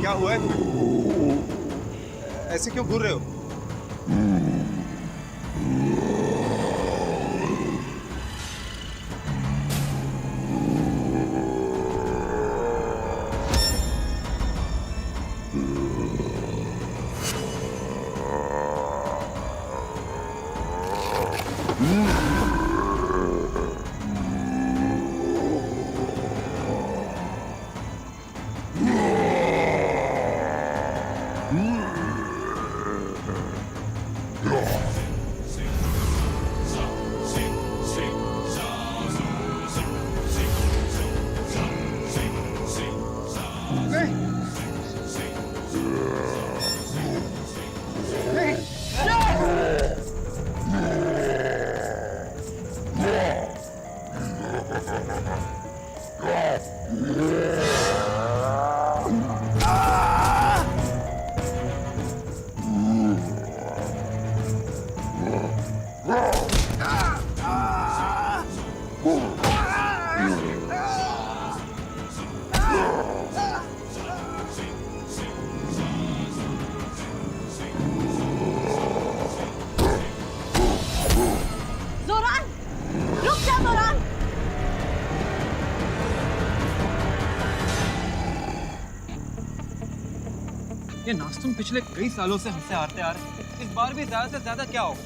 क्या हुआ है? ऐसे क्यों घूर रहे हो? ये नास्तुन पिछले कई सालों से हमसे हारते आ रहे हैं। इस बार भी ज्यादा से ज्यादा क्या होगा?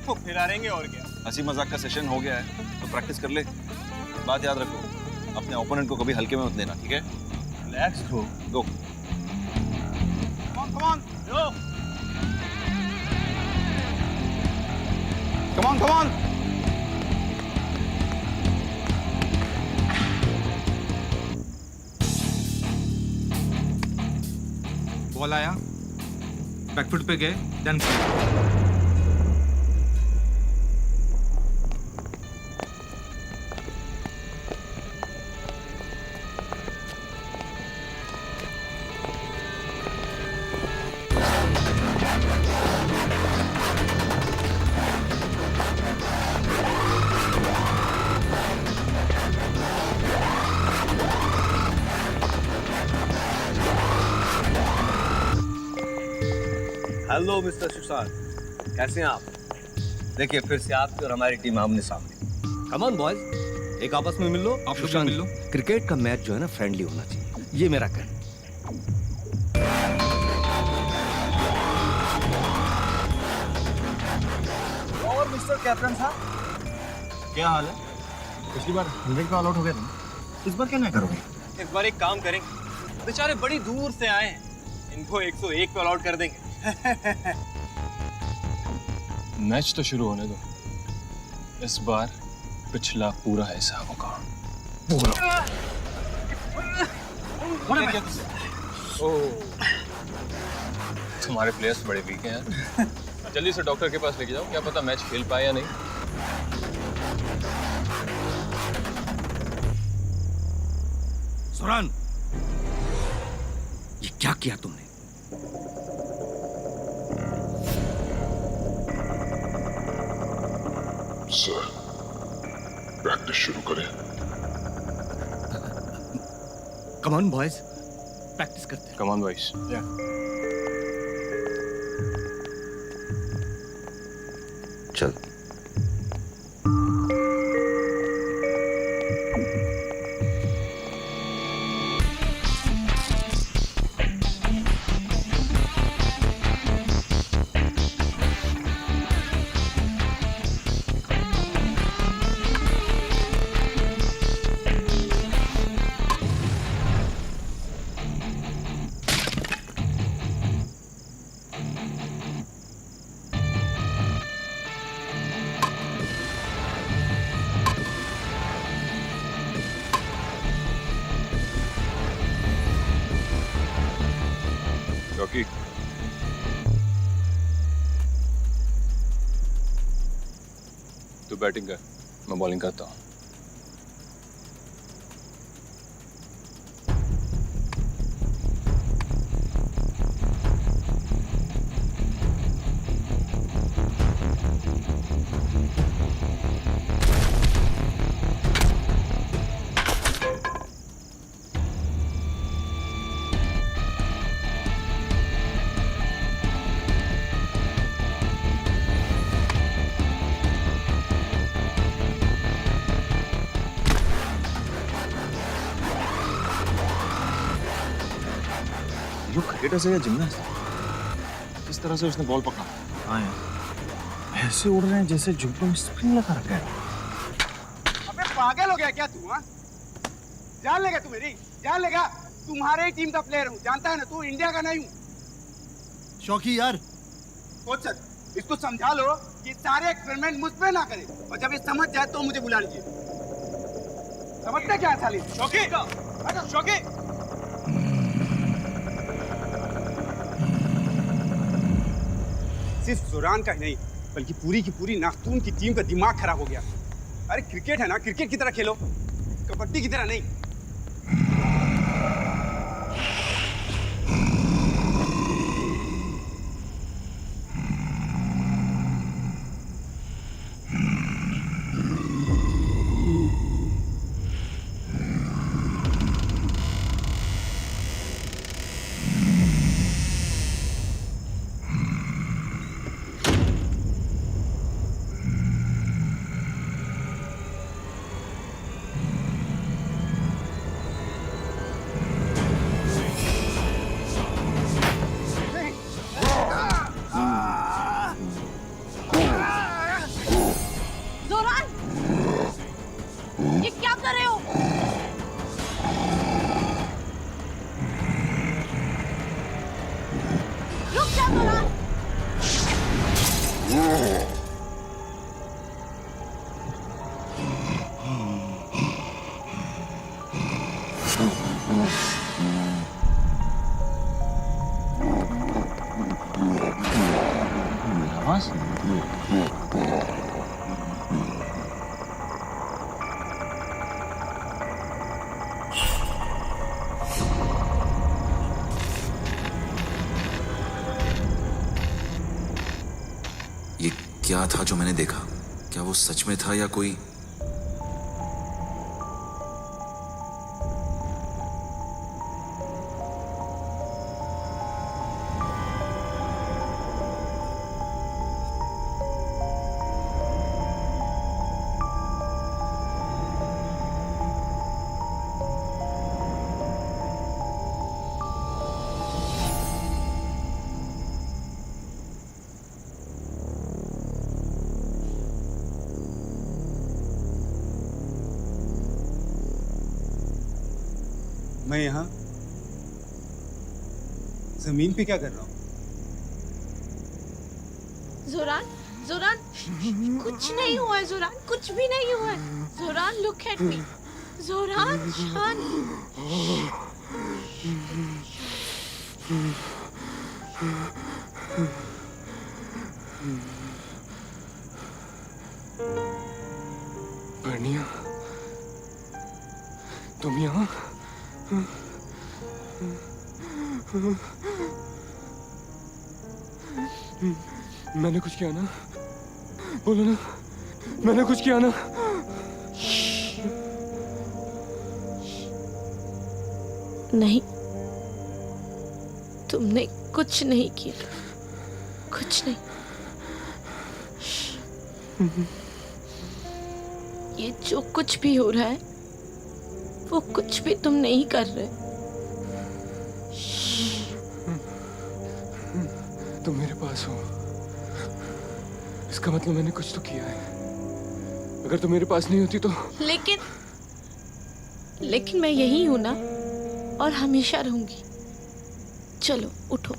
वो फिर हारेंगे और क्या। हंसी मजाक का सेशन हो गया है तो प्रैक्टिस कर ले। बात याद रखो, अपने ओपोनेंट को कभी हल्के में मत लेना, ठीक है? Relax bro. Go. Come on, go. Come on, come on. Ball आया, बैकफुट पे गए, देन हेलो मिस्टर सुशांत, कैसे हैं आप? देखिए फिर से आपकी और हमारी टीम आमने सामने। कम ऑन बॉयज, एक आपस में मिल लो। आप लोग मिल लो। क्रिकेट का मैच जो है ना फ्रेंडली होना चाहिए, ये मेरा कहना। और मिस्टर कैप्टन साहब, क्या हाल है? पिछली बार 100 पे ऑल आउट हो गए थे, इस बार क्या नहीं करोगे? इस बार एक काम करेंगे, बेचारे बड़ी दूर से आए हैं, इनको 101 पे ऑल आउट कर देंगे। मैच तो शुरू होने दो। इस बार पिछला पूरा हिसाब होगा। तुम्हारे प्लेयर्स बड़े वीक हैं यार। जल्दी से डॉक्टर के पास लेके जाओ, क्या पता मैच खेल पाए या नहीं। सुरान, ये क्या किया तुमने? सर, प्रैक्टिस शुरू करें। कम ऑन बॉयज, प्रैक्टिस करते हैं। Come on boys. चल। शौकी तू बैटिंग कर, मैं बॉलिंग करता हूँ। यो क्रिकेटर से या जिम्नास्ट किस तरह से उसने बॉल पकड़ा? हाँ यार, ऐसे उड़ रहे हैं जैसे जुब्बों में स्प्रिंग लगा रखा है। अबे पागल हो गया क्या तू? हाँ, जान लेगा तू मेरी, जान लेगा। तुम्हारे ही टीम का प्लेयर हूँ, जानता है ना तू, इंडिया का नहीं हूँ। शौकी यार, कोच सर, इसको समझा लो कि सारे एक्सपेरिमेंट मुझ पे ना करे, और जब ये समझ जाए तो मुझे बुला लीजिए। समझते क्या साली? शौकी, शौकी, सिर्फ जोरान का ही नहीं, बल्कि पूरी की पूरी नाख्तून की टीम का दिमाग खराब हो गया। अरे क्रिकेट है ना, क्रिकेट की तरह खेलो, कबड्डी की तरह नहीं। जोरान, ये क्या कर रहे हो? रुक जा जोरान। आवाज? ये क्या था जो मैंने देखा? क्या वो सच में था या कोई? मैं यहाँ जमीन पे क्या कर रहा हूँ? जोरान, जोरान, कुछ नहीं हुआ है जोरान, कुछ भी नहीं हुआ है। जोरान, लुक एट मी। जोरान, शांत। बर्निया, तुम यहाँ? मैंने कुछ किया ना? बोलो ना, मैंने कुछ किया ना? नहीं, तुमने कुछ नहीं किया, कुछ नहीं। ये जो कुछ भी हो रहा है वो कुछ भी तुम नहीं कर रहे। तुम मेरे पास हो, इसका मतलब मैंने कुछ तो किया है। अगर तुम मेरे पास नहीं होती तो। लेकिन मैं यही हूं ना, और हमेशा रहूंगी। चलो उठो,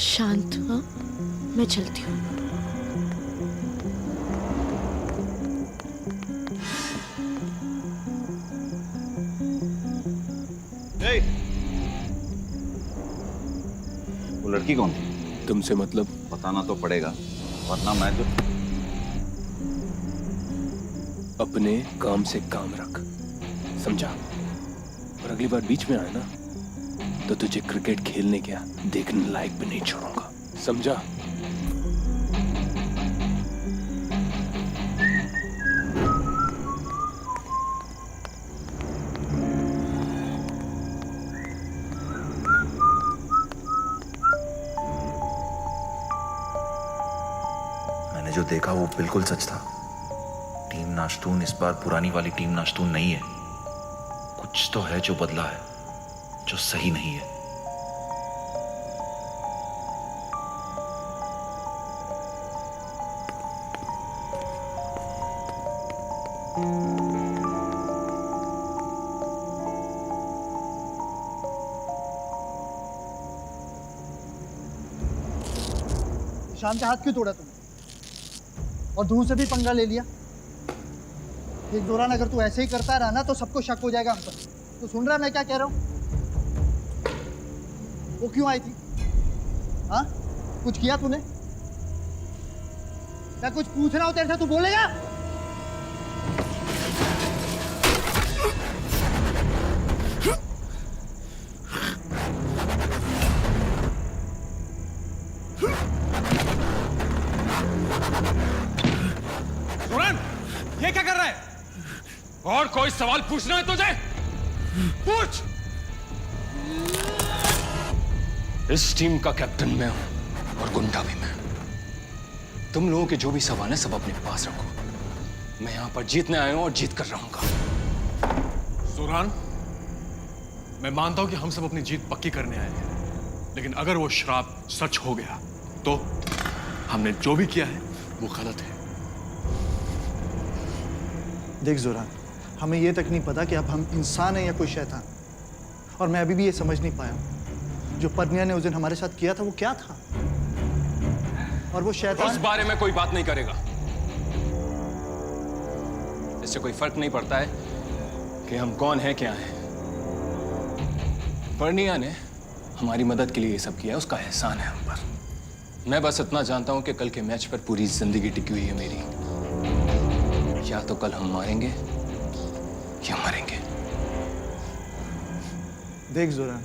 शांत। हाँ, मैं चलती हूँ। लड़की कौन थी? तुमसे मतलब? बताना तो पड़ेगा, वरना मैं तो। अपने काम से काम रख, समझा? और अगली बार बीच में आए ना तो तुझे क्रिकेट खेलने क्या देखने लायक भी नहीं छोड़ूंगा, समझा? मैंने जो देखा वो बिल्कुल सच था। टीम नाश्तून इस बार पुरानी वाली टीम नाश्तून नहीं है। कुछ तो है जो बदला है, जो सही नहीं है। शाम के हाथ क्यों तोड़ा तुमने? और ध्रुव से भी पंगा ले लिया। एक दौरान अगर तू ऐसे ही करता रहा ना तो सबको शक हो जाएगा हम पर। तू सुन रहा है मैं क्या कह रहा हूँ? वो क्यों आई थी? हाँ, कुछ किया तूने? क्या कुछ पूछ रहा हो तेरे से, तू बोलेगा? ये क्या कर रहा है? और कोई सवाल पूछना है तुझे? पूछ। इस टीम का कैप्टन मैं हूं और गुंडा भी मैं। तुम लोगों के जो भी सवाल है सब अपने पास रखो। मैं यहां पर जीतने आया हूं और जीत कर रहूंगा। सुरान, मैं मानता हूं कि हम सब अपनी जीत पक्की करने आए हैं, लेकिन अगर वो श्राप सच हो गया तो हमने जो भी किया है वो गलत है। देख जोरान, हमें ये तक नहीं पता कि अब हम इंसान हैं या कोई शैतान। और मैं अभी भी ये समझ नहीं पाया जो परनिया ने उस दिन हमारे साथ किया था वो क्या था। और वो शैतान उस बारे में कोई बात नहीं करेगा। इससे कोई फर्क नहीं पड़ता है कि हम कौन हैं क्या हैं। परनिया ने हमारी मदद के लिए ये सब किया है, उसका एहसान है हम पर। मैं बस इतना जानता हूं कि कल के मैच पर पूरी जिंदगी टिकी हुई है मेरी। या तो कल हम मारेंगे या मरेंगे। देख जोरान,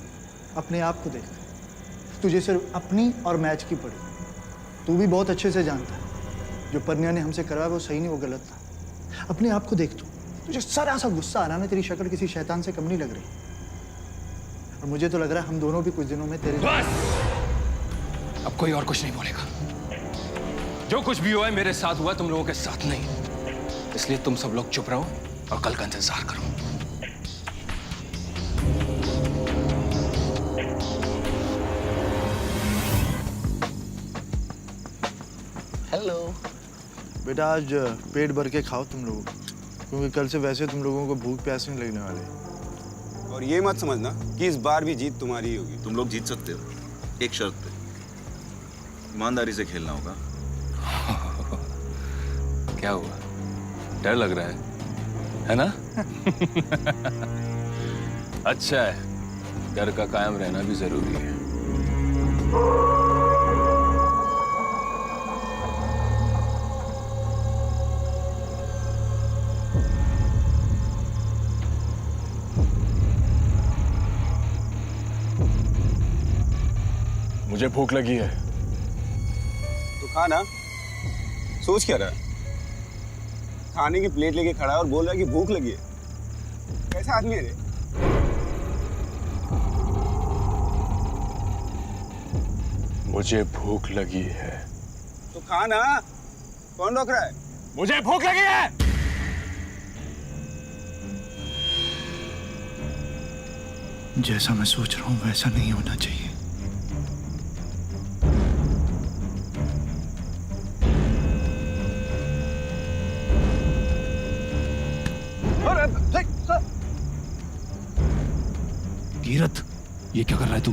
अपने आप को देख। तुझे सिर्फ अपनी और मैच की पड़ी। तू भी बहुत अच्छे से जानता है जो परनिया ने हमसे करवाया वो सही नहीं, वो गलत था। अपने आप को देख तू। तुझे जरा सा गुस्सा आ रहा ना, तेरी शक्ल किसी शैतान से कम नहीं लग रही। और मुझे तो लग रहा है हम दोनों भी कुछ दिनों में तेरे बस! अब कोई और कुछ नहीं बोलेगा। जो कुछ भी हुआ है मेरे साथ हुआ, तुम लोगों के साथ नहीं। इसलिए तुम सब लोग चुप रहो और कल का इंतजार करो। हेलो बेटा, आज पेट भर के खाओ तुम लोग, क्योंकि कल से वैसे तुम लोगों को भूख प्यास नहीं लगने वाले। और ये मत समझना कि इस बार भी जीत तुम्हारी ही होगी। तुम लोग जीत सकते हो, एक शर्त पे। ईमानदारी से खेलना होगा। क्या हुआ, डर लग रहा है ना? अच्छा है, डर का कायम रहना भी जरूरी है। मुझे भूख लगी है। तो खाना, सोच क्या रहा है? खाने की प्लेट लेके खड़ा है और बोल रहा है कि भूख लगी है। कैसा आदमी है रे? मुझे भूख लगी है। तो खाना, कौन रोक रहा है? मुझे भूख लगी है। जैसा मैं सोच रहा हूँ वैसा नहीं होना चाहिए। कीरत, ये क्या कर रहा है तू?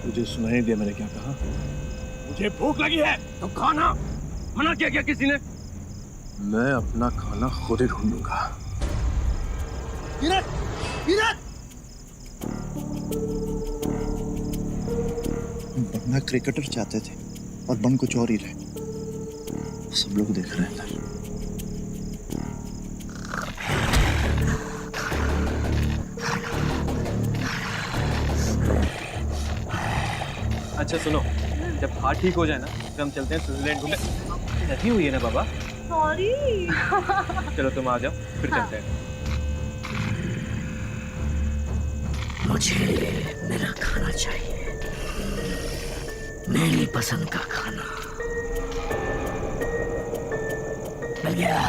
तुझे सुनाई दिया मैंने क्या कहा? मुझे भूख लगी है तो खाना। मना किया क्या किसी ने? मैं अपना खाना खुद ही ढूंढूंगा। कीरत, कीरत! मैं क्रिकेटर चाहते थे और बन कुछ और ही रहे। सब लोग देख रहे हैं। अच्छा सुनो, जब हाथ ठीक हो जाए ना फिर हम चलते हैं स्विट्जरलैंड घूमने। नहीं हुई है ना बाबा? सॉरी। चलो तुम आ जाओ फिर चलते हैं। मुझे मेरा खाना चाहिए, मेरी पसंद का खाना। मिल गया।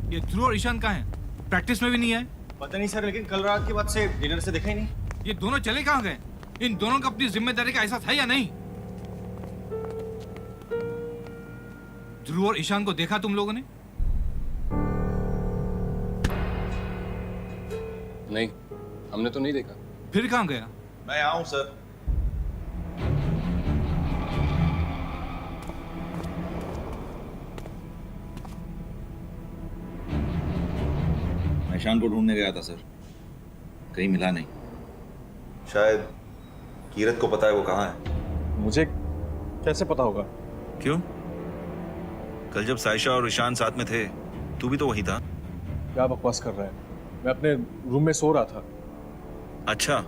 ये ध्रुव और ईशान कहाँ हैं? प्रैक्टिस में भी नहीं आए। पता नहीं सर, लेकिन कल रात के बाद से डिनर से देखा ही नहीं। ये दोनों चले कहाँ गए? इन दोनों को अपनी जिम्मेदारी का एहसास है या नहीं? ध्रुव और ईशान को देखा तुम लोगों ने? नहीं, हमने तो नहीं देखा। फिर कहाँ गया? मैं आऊं सर। मैं ईशान को ढूंढने गया था सर, कहीं मिला नहीं। शायद कीरत को पता है वो कहाँ है। मुझे कैसे पता होगा? क्यों? कल जब साइशा और ईशान साथ में थे, तू भी तो वही था। क्या बकवास कर रहा है? मैं अपने रूम में सो रहा था। अच्छा,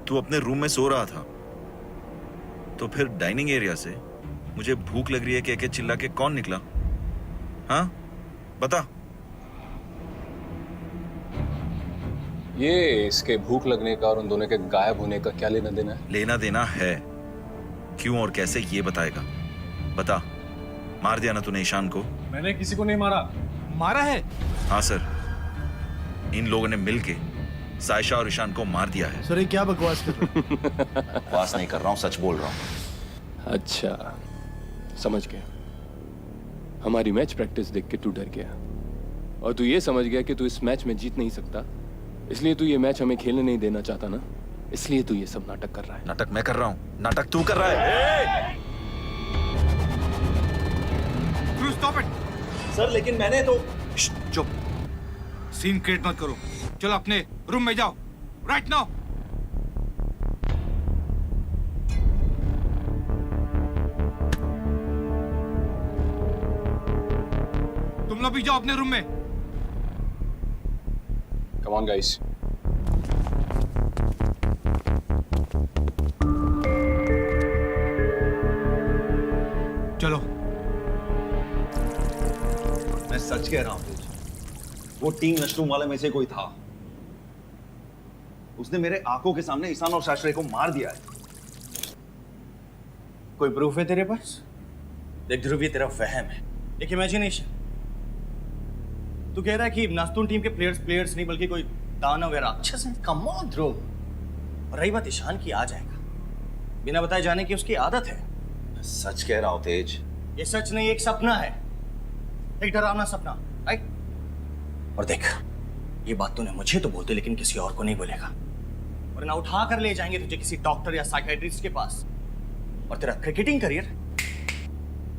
तू अपने रूम में सो रहा था, तो फिर डाइनिंग एरिया से मुझे भूख लग रही है कह के चिल्ला के कौन निकला? हाँ बता। ये इसके भूख लगने का और उन दोनों के गायब होने का क्या लेना देना है? लेना देना है। क्यों और कैसे ये बताएगा। बता, मार दिया ना तूने ईशान को? मैंने किसी को नहीं मारा। मारा है? हाँ सर, इन लोगों ने मिलके साइशा और ईशान को मार दिया है। सर ये क्या बकवास कर रहे हो? बकवास नहीं कर रहा हूँ, सच बोल रहा हूँ। अच्छा, समझ गया। हमारी मैच प्रैक्टिस देख के तू डर गया और तू ये समझ गया कि तू इस मैच में जीत नहीं सकता, इसलिए तू ये मैच हमें खेलने नहीं देना चाहता ना, इसलिए तू ये सब नाटक कर रहा है। नाटक मैं कर रहा हूँ, नाटक तू कर रहा है। स्टॉप इट सर लेकिन मैंने तो चुप, सीन क्रिएट मत करो, चलो अपने रूम में जाओ राइट नाउ। तुम लोग भी जाओ अपने रूम में। Come on, guys. चलो। मैं सच कह रहा हूं तेज, वो टीम नशरूम वाले में से कोई था। उसने मेरे आंखों के सामने ईशान और शास्त्री को मार दिया है। कोई प्रूफ है तेरे पास? देख ध्रुव, ये तेरा वहम है, एक इमेजिनेशन। तू कह रहा है कि नास्तून टीम के प्लेयर्स नहीं बल्कि कोई दानव या राक्षस है। कम ऑन ध्रुव। और रही बात ईशान की, आ जाएगा, बिना बताए जाने की उसकी आदत है। मैं सच कह रहा हूं तेज। ये सच नहीं, एक सपना है, एक डरावना सपना, राइट? और देख, ये बात तूने मुझे तो बोलते लेकिन किसी और को नहीं बोलेगा, वरना उठा कर ले जाएंगे तुझे किसी डॉक्टर या साइकियाट्रिस्ट के पास और तेरा क्रिकेटिंग करियर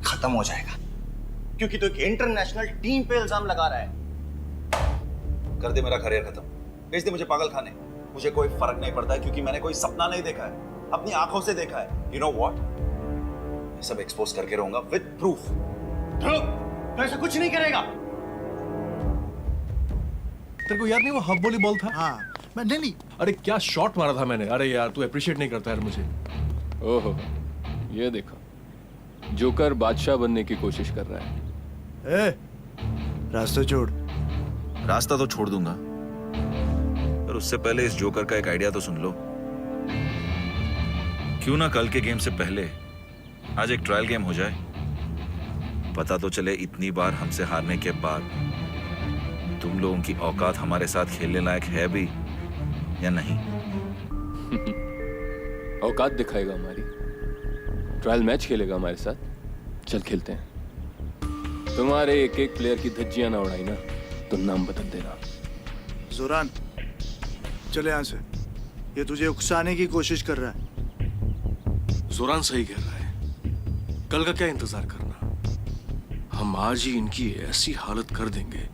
खत्म हो जाएगा, क्योंकि तू एक इंटरनेशनल टीम पे इल्जाम लगा रहा है। कर दे मेरा करियर खत्म, भेज दे मुझे पागल खाने, मुझे कोई फर्क नहीं पड़ता है, क्योंकि मैंने कोई सपना नहीं देखा है, अपनी आंखों से देखा है। यू नो व्हाट, ये सब एक्सपोज करके रहूंगा विद प्रूफ। तो ऐसा कुछ नहीं करेगा। तेरे को याद नहीं वो हाफ वॉली बॉल था? हाँ, मैं नहीं। अरे क्या शॉट मारा था मैंने। अरे यार तू अप्रिशिएट नहीं करता यार मुझे। ओहो, ये देखो, जोकर बादशाह बनने की कोशिश कर रहा है। ए, रास्ता छोड़। रास्ता तो छोड़ दूंगा, पर उससे पहले इस जोकर का एक आइडिया तो सुन लो। क्यों ना कल के गेम से पहले आज एक ट्रायल गेम हो जाए, पता तो चले इतनी बार हमसे हारने के बाद तुम लोगों की औकात हमारे साथ खेलने लायक है भी या नहीं। औकात दिखाएगा हमारी, ट्रायल मैच खेलेगा हमारे साथ, चल खेलते हैं। तुम्हारे एक एक प्लेयर की धज्जियां ना उड़ाई ना तो नाम बदल देना। जोरान, चले यहां से, ये तुझे उकसाने की कोशिश कर रहा है। जोरान सही कह रहा है, कल का क्या इंतजार करना, हम आज ही इनकी ऐसी हालत कर देंगे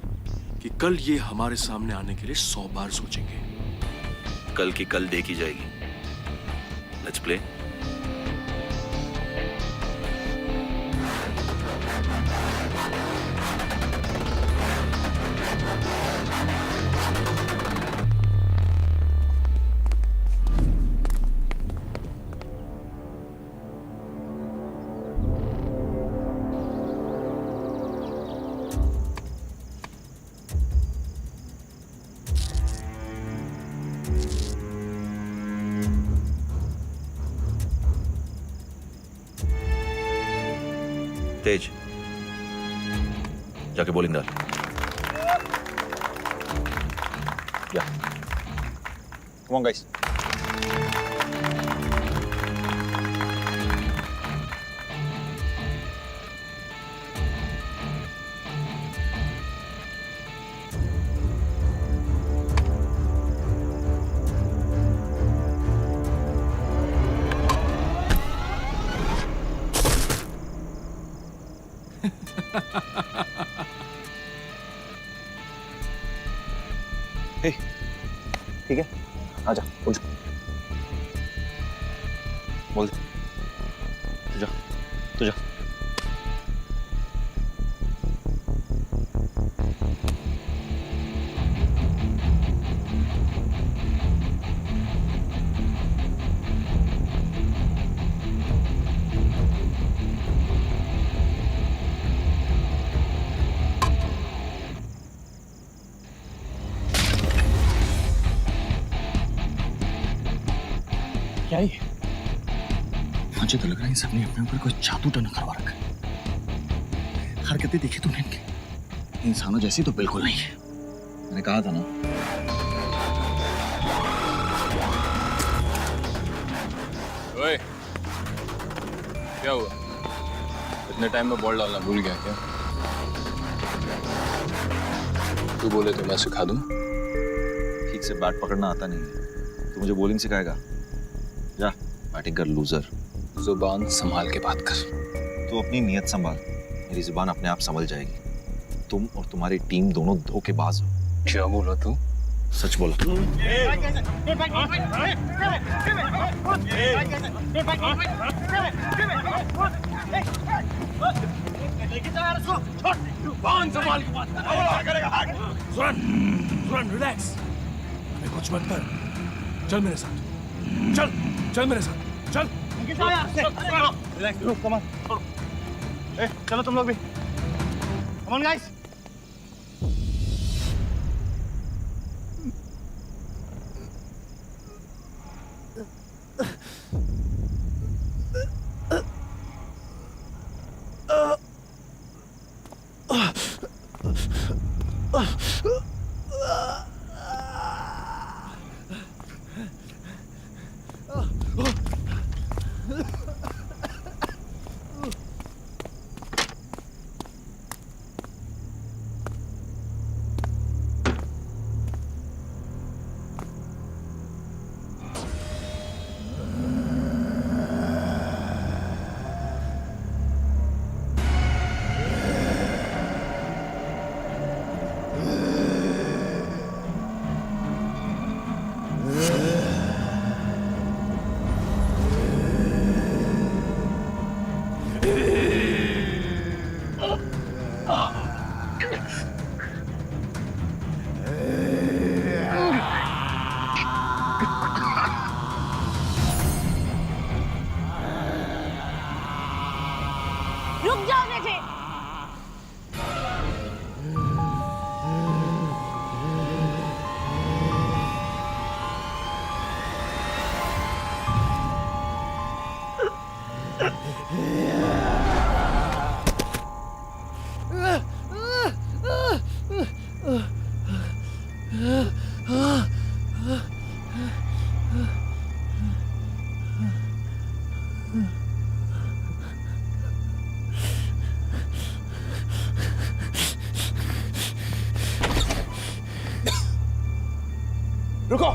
कि कल ये हमारे सामने आने के लिए 100 बार सोचेंगे। कल की कल देखी जाएगी। Let's play. तेज, जाके बॉलिंग डाल। या कम ऑन गाइस। ठीक है, आजा, बोल बोल, तुझा तुझा। क्या ये? मुझे तो लग रहा है इन सबने अपने ऊपर कोई जादू टोना करवा रखा है। हरकतें देखी तुमने इनकी, इंसानों जैसी तो बिल्कुल नहीं है। मैंने कहा था ना। ओए, क्या हुआ? इतने टाइम में बॉल डालना भूल गया क्या? तू बोले तो मैं सिखा दूं। ठीक से बैट पकड़ना आता नहीं है, तू मुझे बॉलिंग सिखाएगा? जा बैटिंग कर लूजर। जुबान संभाल के बात कर। तू अपनी नीयत संभाल, मेरी जुबान अपने आप संभल जाएगी। तुम और तुम्हारी टीम दोनों धोखेबाज हो। क्या बोला तू? सच बोला। रिलैक्स, कुछ मत कर। चल मेरे साथ, चल चल मेरे साथ, चल। Relax, come on. चलो तुम लोग भी। Come on guys. रुक जाओ मुझे। रुको।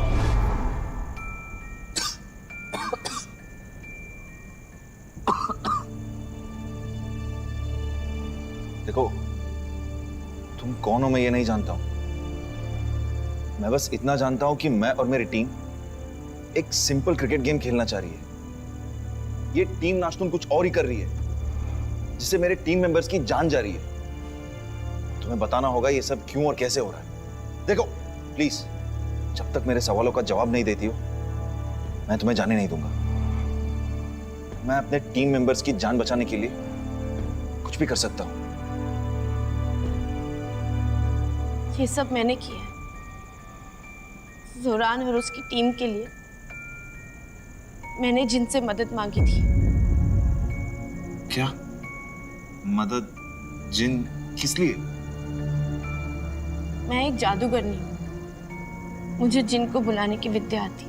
देखो, तुम कौन हो मैं ये नहीं जानता हूं। मैं बस इतना जानता हूं कि मैं और मेरी टीम एक सिंपल क्रिकेट गेम खेलना चाह रही है। ये टीम नाश्तून कुछ और ही कर रही है, जिससे मेरे टीम मेंबर्स की जान जा रही है। तुम्हें बताना होगा ये सब क्यों और कैसे हो रहा है। देखो प्लीज, जब तक मेरे सवालों का जवाब नहीं देती हो, मैं तुम्हें जाने नहीं दूंगा। मैं अपने टीम मेंबर्स की जान बचाने के लिए कुछ भी कर सकता हूं। ये सब मैंने किया है ज़ोरान और उसकी टीम के लिए। मैंने जिनसे मदद मांगी थी। क्या मदद? जिन? किस लिए? मैं एक जादूगरनी हूँ, मुझे जिन को बुलाने की विद्या आती।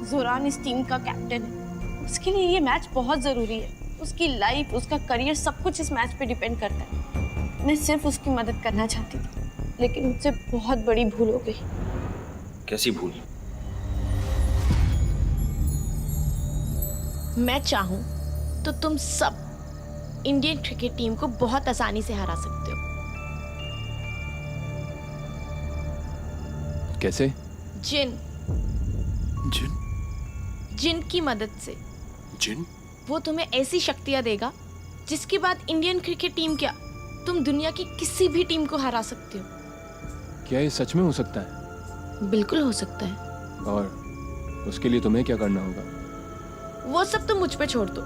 ज़ोरान इस टीम का कैप्टन है, उसके लिए ये मैच बहुत जरूरी है। उसकी लाइफ, उसका करियर, सब कुछ इस मैच पे डिपेंड करता है। मैं सिर्फ उसकी मदद करना चाहती थी, लेकिन मुझसे बहुत बड़ी भूल हो गई। कैसी भूल? मैं चाहूं तो तुम सब इंडियन क्रिकेट टीम को बहुत आसानी से हरा सकते हो। कैसे? जिन जिन की मदद से। जिन? वो तुम्हें ऐसी शक्तियां देगा जिसके बाद इंडियन क्रिकेट टीम क्या, तुम दुनिया की किसी भी टीम को हरा सकते हो। क्या ये सच में हो सकता है? बिल्कुल हो सकता है। और उसके लिए तुम्हें क्या करना होगा? वो सब तो मुझ पे छोड़ दो।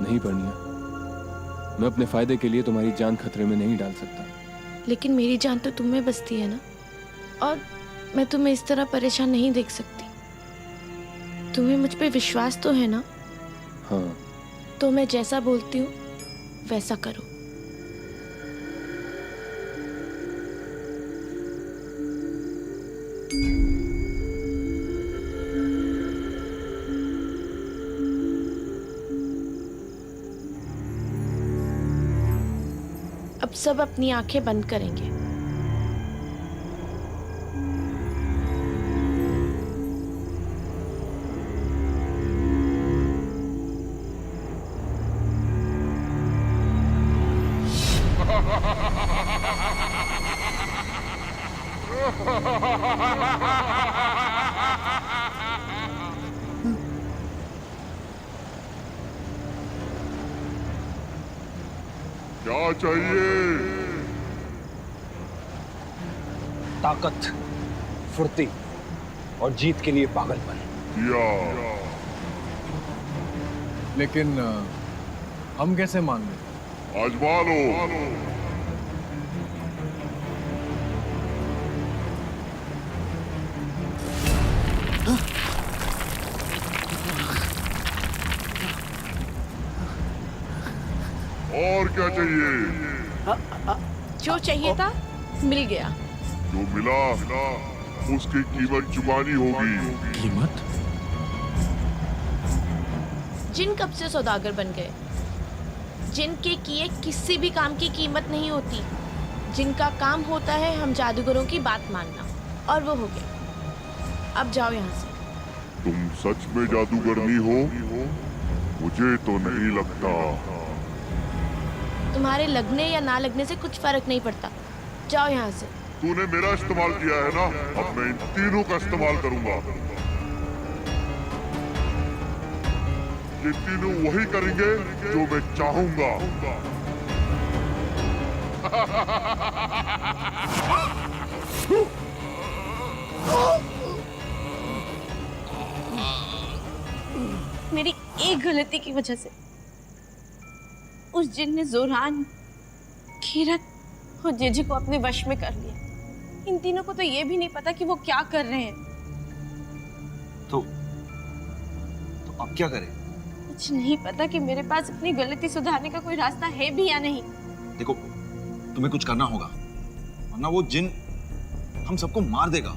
नहीं परनिया, मैं अपने फायदे के लिए तुम्हारी जान खतरे में नहीं डाल सकता। लेकिन मेरी जान तो तुम में बसती है ना, और मैं तुम्हें इस तरह परेशान नहीं देख सकती। तुम्हें मुझ पे विश्वास तो है ना? हाँ। तो मैं जैसा बोलती हूँ वैसा करो। अब सब अपनी आंखें बंद करेंगे क्या चाहिए? ताकत, फुर्ती और जीत के लिए पागलपन। या लेकिन हम कैसे मान लें? आजमा लो। और क्या चाहिए? जो चाहिए था मिल गया। जो मिला उसकी कीमत चुकानी होगी। कीमत? जिन कब से सौदागर बन गए, जिनके किए किसी भी काम की कीमत नहीं होती, जिनका काम होता है हम जादूगरों की बात मानना, और वो हो गया। अब जाओ यहाँ से। तुम सच में जादूगरनी हो? मुझे तो नहीं लगता। तुम्हारे लगने या ना लगने से कुछ फर्क नहीं पड़ता। जाओ यहाँ से। तूने मेरा इस्तेमाल किया है ना, अब मैं इन तीनों का इस्तेमाल करूंगा। ये तीनों वही करेंगे जो मैं चाहूंगा। मेरी एक गलती की वजह से उस जिन ने जोरान, कीरत और जेजे को अपने वश में कर लिया। इन तीनों को तो ये भी नहीं पता कि वो क्या कर रहे हैं। तो अब क्या करें? कुछ नहीं पता कि मेरे पास अपनी गलती सुधारने का कोई रास्ता है भी या नहीं। देखो, तुम्हें कुछ करना होगा, वरना वो जिन हम सबको मार देगा।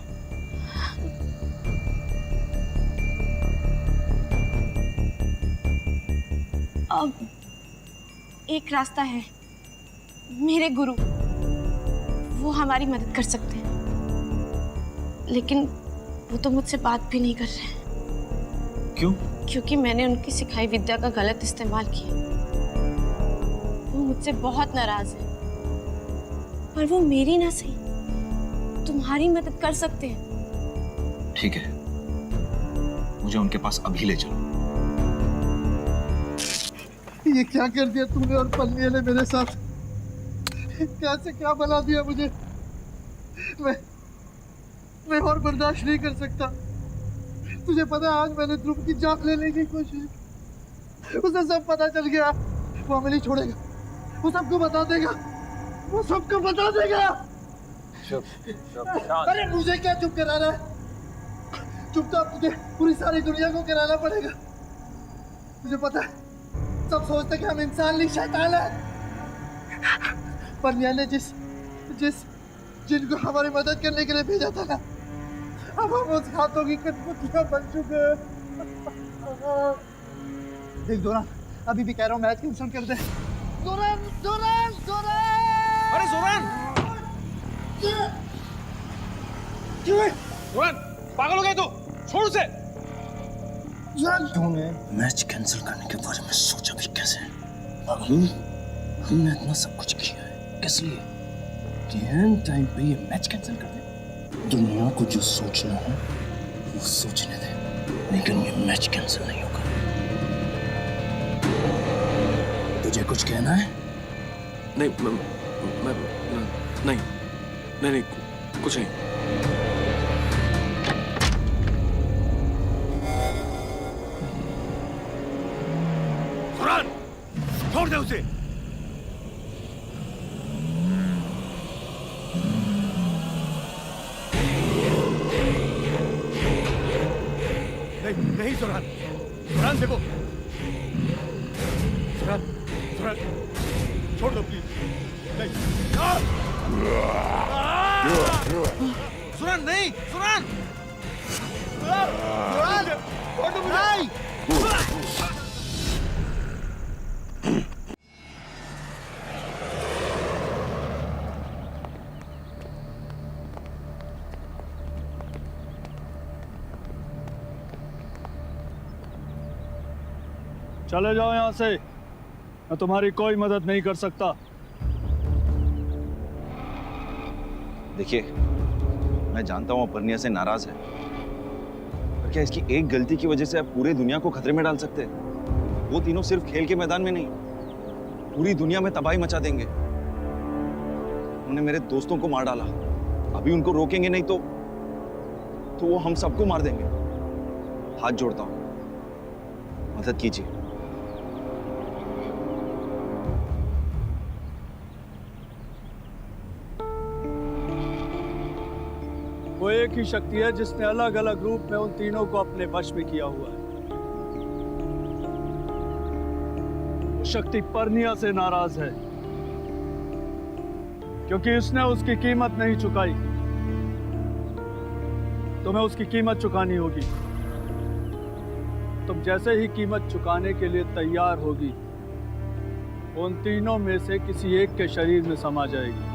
अब एक रास्ता है, मेरे गुरु, वो हमारी मदद कर सकते हैं, लेकिन वो तो मुझसे बात भी नहीं कर रहे। क्यों? क्योंकि मैंने उनकी सिखाई विद्या का गलत इस्तेमाल किया। वो मुझसे बहुत नाराज है, पर वो मेरी ना सही, तुम्हारी मदद कर सकते हैं। ठीक है, मुझे उनके पास अभी ले चलो। ये क्या कर दिया तूने और पन्निया ने मेरे साथ? कैसे क्या बना दिया मुझे? मैं और बर्दाश्त नहीं कर सकता। तुझे पता है, आज मैंने ध्रुव की जान लेने की कोशिश, उसे सब पता चल गया। वो हमें नहीं छोड़ेगा, वो सबको बता देगा, वो सबको बता देगा। अरे मुझे क्या चुप कराना है? चुप तो अब तुझे पूरी सारी दुनिया को कराना पड़ेगा। मुझे पता है, सब सोचते कि हम इंसान नहीं शैतान है। पन्निया ने जिनको हमारी मदद करने के लिए भेजा था ना, अब हम उस हाथों की कठपुतलियां बन चुके हैं। देख जोरान, अभी भी कह रहा हूँ मैच कैंसिल कर दे। जोरान, जोरान, जोरान! अरे जोरान! क्यों है? जोरान, पागल हो गए तू? छोड़ उसे! तूने मैच कैंसिल करने के बारे में सोचा भी कैसे? हमने इतना सब कुछ किया है, किस लिए? कि एंड टाइम पे ये मैच कैंसिल कर दे। दुनिया को जो सोचना है वो सोचने दे, लेकिन ये मैच कैंसिल नहीं होगा। तुझे कुछ कहना है? नहीं, नहीं, कुछ नहीं। छोड़ दे उसे। नहीं जोरान, जोरान देखो, जोरान, छोड़ दो प्लीज। नहीं, जोरान नहीं, जोरान, छोड़ दो मुझे। चले जाओ यहाँ से, मैं तुम्हारी कोई मदद नहीं कर सकता। देखिए, मैं जानता हूँ अपर्णिया से नाराज है, पर क्या इसकी एक गलती की वजह से आप पूरे दुनिया को खतरे में डाल सकते हैं? वो तीनों सिर्फ खेल के मैदान में नहीं, पूरी दुनिया में तबाही मचा देंगे। उन्होंने मेरे दोस्तों को मार डाला, अभी उनको रोकेंगे नहीं तो वो हम सबको मार देंगे। हाथ जोड़ता हूं, मदद कीजिए। वो एक ही शक्ति है जिसने अलग अलग रूप में उन तीनों को अपने वश में किया हुआ है। वो शक्ति परनिया से नाराज है क्योंकि उसने उसकी कीमत नहीं चुकाई। तुम्हें उसकी कीमत चुकानी होगी। तुम जैसे ही कीमत चुकाने के लिए तैयार होगी, उन तीनों में से किसी एक के शरीर में समा जाएगी।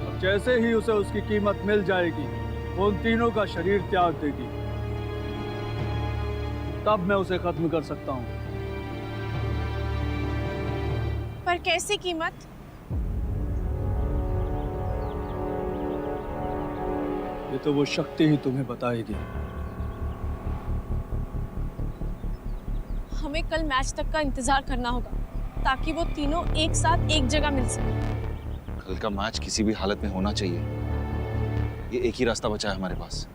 अब जैसे ही उसे उसकी कीमत मिल जाएगी, वो उन तीनों का शरीर त्याग देगी। तब मैं उसे खत्म कर सकता हूं। पर कैसी कीमत? ये तो वो शक्ति ही तुम्हें बताएगी। हमें कल मैच तक का इंतजार करना होगा ताकि वो तीनों एक साथ एक जगह मिल सके। कल का मैच किसी भी हालत में होना चाहिए। ये एक ही रास्ता बचा है हमारे पास।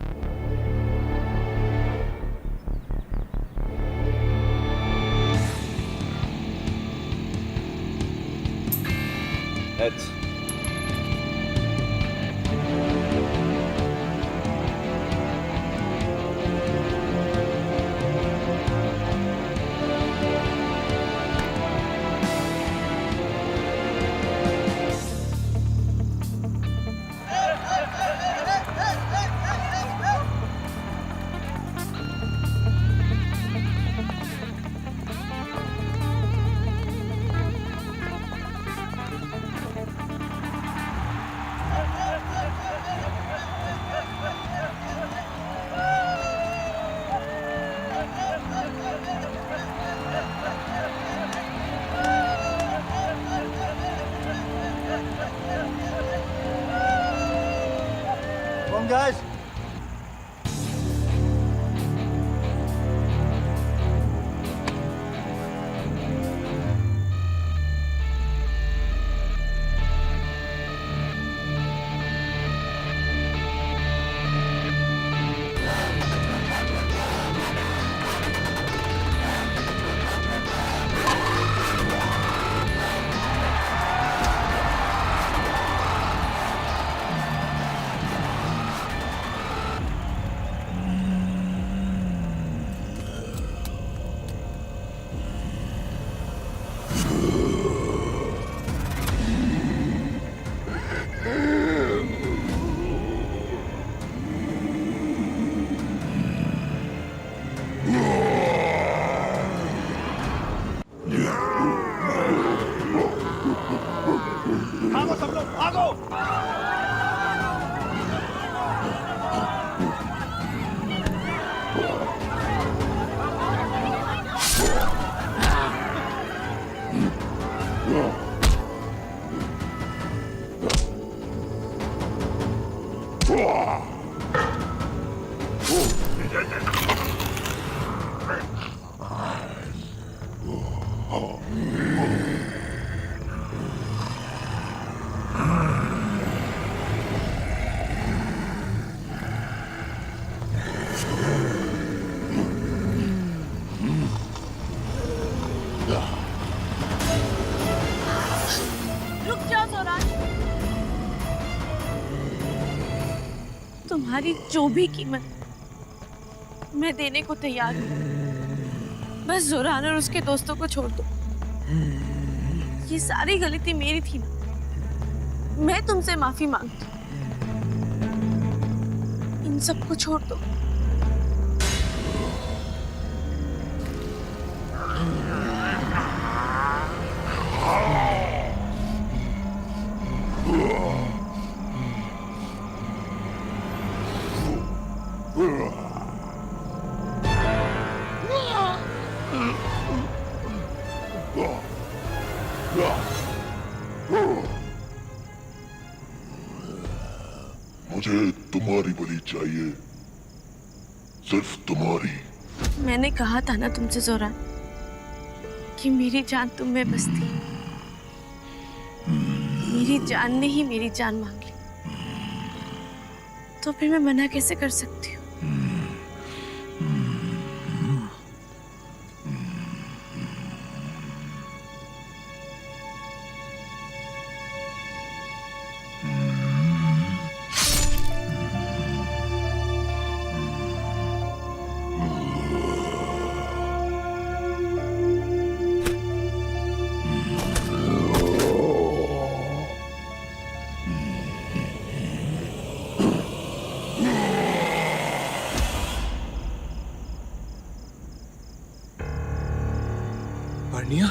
Heads. Come on, guys. भागो सब लोग, भागो! रुक जाओ जोरान। तुम्हारी जो भी कीमत मैं देने को तैयार हूँ। बस जोरान और उसके दोस्तों को छोड़ दो। ये सारी गलती मेरी थी ना। मैं तुमसे माफी मांगती हूँ। इन सबको छोड़ दो। मुझे तुम्हारी बलि चाहिए, सिर्फ तुम्हारी। मैंने कहा था ना तुमसे जोरान कि मेरी जान तुम में बसती। मेरी जान ने ही मेरी जान मांग ली, तो फिर मैं मना कैसे कर सकती हूँ? वर्णिया,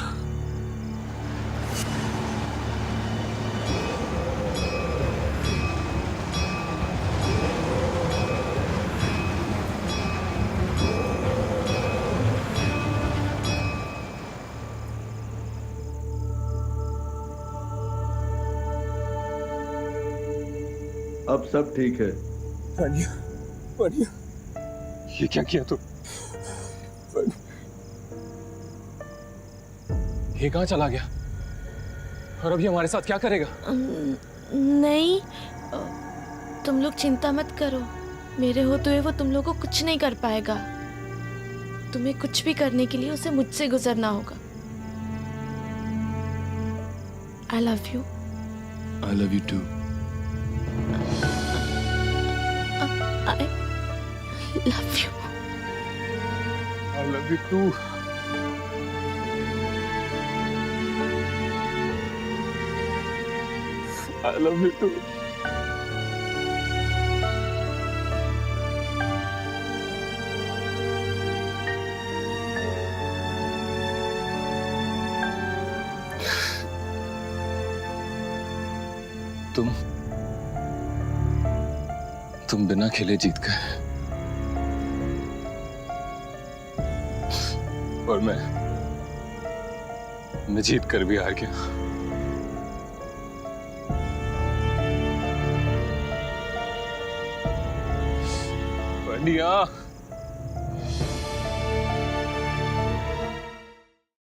अब सब ठीक है। वर्णिया, वर्णिया, ये क्या किया तू? ये कहाँ चला गया? और अब ये हमारे साथ क्या करेगा? नहीं, तुम लोग चिंता मत करो। मेरे होते हुए वो तुम लोगों को कुछ नहीं कर पाएगा। तुम्हें कुछ भी करने के लिए उसे मुझसे गुजरना होगा। I love you. I love you too. I love you. I love you too. I love you too. तुम बिना खेले जीत गए और मैं जीत कर भी हार गया। वर्णिया,